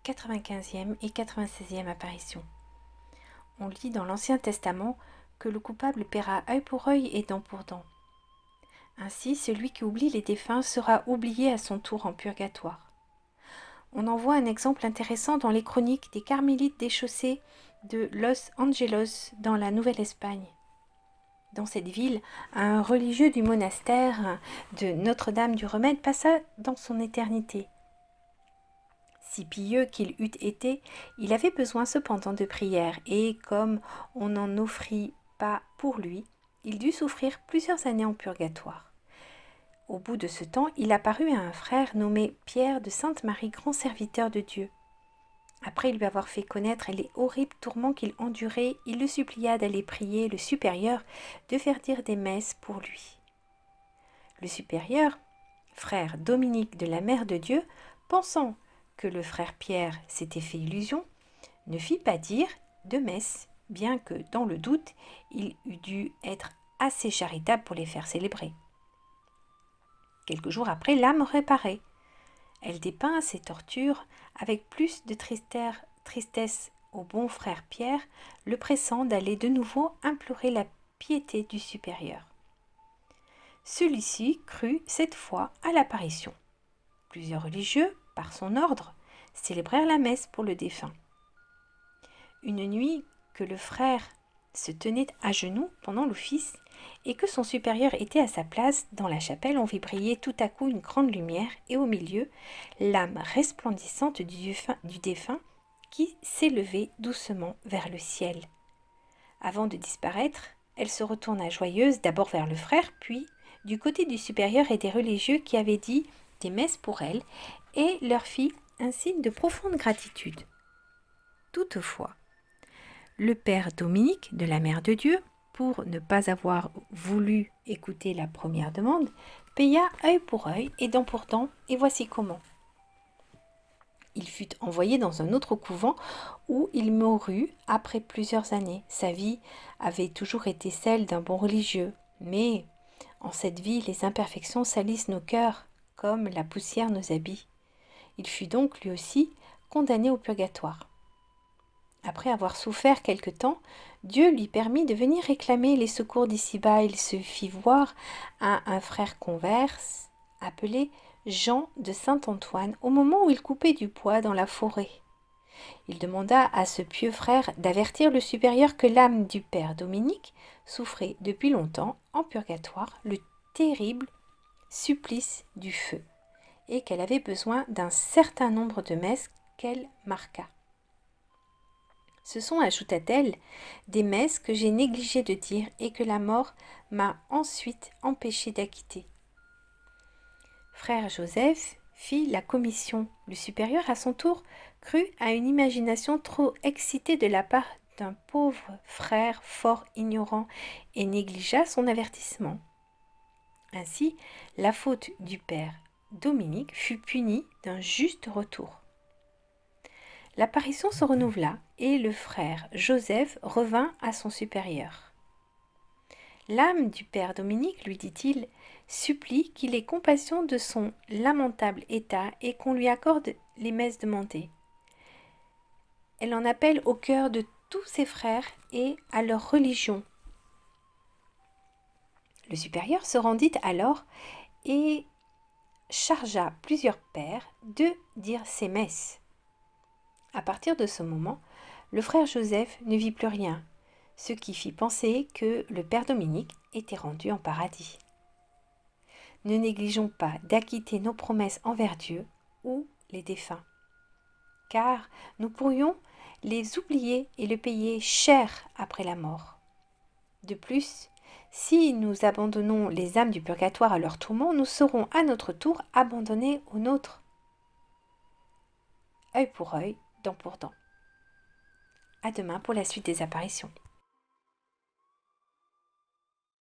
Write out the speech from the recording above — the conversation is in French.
95e et 96e apparition. On lit dans l'Ancien Testament que le coupable paiera œil pour œil et dent pour dent. Ainsi, celui qui oublie les défunts sera oublié à son tour en purgatoire. On en voit un exemple intéressant dans les chroniques des Carmélites déchaussés de Los Angelos dans la Nouvelle-Espagne. Dans cette ville, un religieux du monastère de Notre-Dame du Remède passa dans son éternité. Si pieux qu'il eût été, il avait besoin cependant de prières, et comme on n'en offrit pas pour lui, il dut souffrir plusieurs années en purgatoire. Au bout de ce temps, il apparut à un frère nommé Pierre de Sainte-Marie, grand serviteur de Dieu. Après lui avoir fait connaître les horribles tourments qu'il endurait, il le supplia d'aller prier le supérieur de faire dire des messes pour lui. Le supérieur, frère Dominique de la Mère de Dieu, pensant que le frère Pierre s'était fait illusion, ne fit pas dire de messe, bien que, dans le doute, il eût dû être assez charitable pour les faire célébrer. Quelques jours après, l'âme réparait. Elle dépeint ses tortures avec plus de tristesse au bon frère Pierre, le pressant d'aller de nouveau implorer la piété du supérieur. Celui-ci crut cette fois à l'apparition. Plusieurs religieux, par son ordre, célébrèrent la messe pour le défunt. Une nuit que le frère se tenait à genoux pendant l'office et que son supérieur était à sa place dans la chapelle, on vit briller tout à coup une grande lumière et au milieu l'âme resplendissante du défunt qui s'élevait doucement vers le ciel. Avant de disparaître, elle se retourna joyeuse d'abord vers le frère, puis du côté du supérieur et des religieux qui avaient dit des messes pour elle et leur fit un signe de profonde gratitude. Toutefois, le père Dominique de la Mère de Dieu, pour ne pas avoir voulu écouter la première demande, paya œil pour œil et dent pour dent, et voici comment. Il fut envoyé dans un autre couvent où il mourut après plusieurs années. Sa vie avait toujours été celle d'un bon religieux, mais en cette vie, les imperfections salissent nos cœurs, comme la poussière nos habits. Il fut donc lui aussi condamné au purgatoire. Après avoir souffert quelque temps, Dieu lui permit de venir réclamer les secours d'ici-bas. Il se fit voir à un frère converse appelé Jean de Saint-Antoine au moment où il coupait du bois dans la forêt. Il demanda à ce pieux frère d'avertir le supérieur que l'âme du père Dominique souffrait depuis longtemps en purgatoire le terrible supplice du feu et qu'elle avait besoin d'un certain nombre de messes qu'elle marqua. Ce sont, ajouta-t-elle, des messes que j'ai négligé de dire et que la mort m'a ensuite empêché d'acquitter. Frère Joseph fit la commission. Le supérieur, à son tour, crut à une imagination trop excitée de la part d'un pauvre frère fort ignorant et négligea son avertissement. Ainsi, la faute du père Dominique fut punie d'un juste retour. L'apparition se renouvela et le frère Joseph revint à son supérieur. L'âme du père Dominique, lui dit-il, supplie qu'il ait compassion de son lamentable état et qu'on lui accorde les messes demandées. Elle en appelle au cœur de tous ses frères et à leur religion. Le supérieur se rendit alors et chargea plusieurs pères de dire ces messes. À partir de ce moment, le frère Joseph ne vit plus rien, ce qui fit penser que le père Dominique était rendu en paradis. Ne négligeons pas d'acquitter nos promesses envers Dieu ou les défunts, car nous pourrions les oublier et le payer cher après la mort. De plus, si nous abandonnons les âmes du purgatoire à leur tourment, nous serons à notre tour abandonnés aux nôtres. Œil pour œil, dent pour dent. À demain pour la suite des apparitions.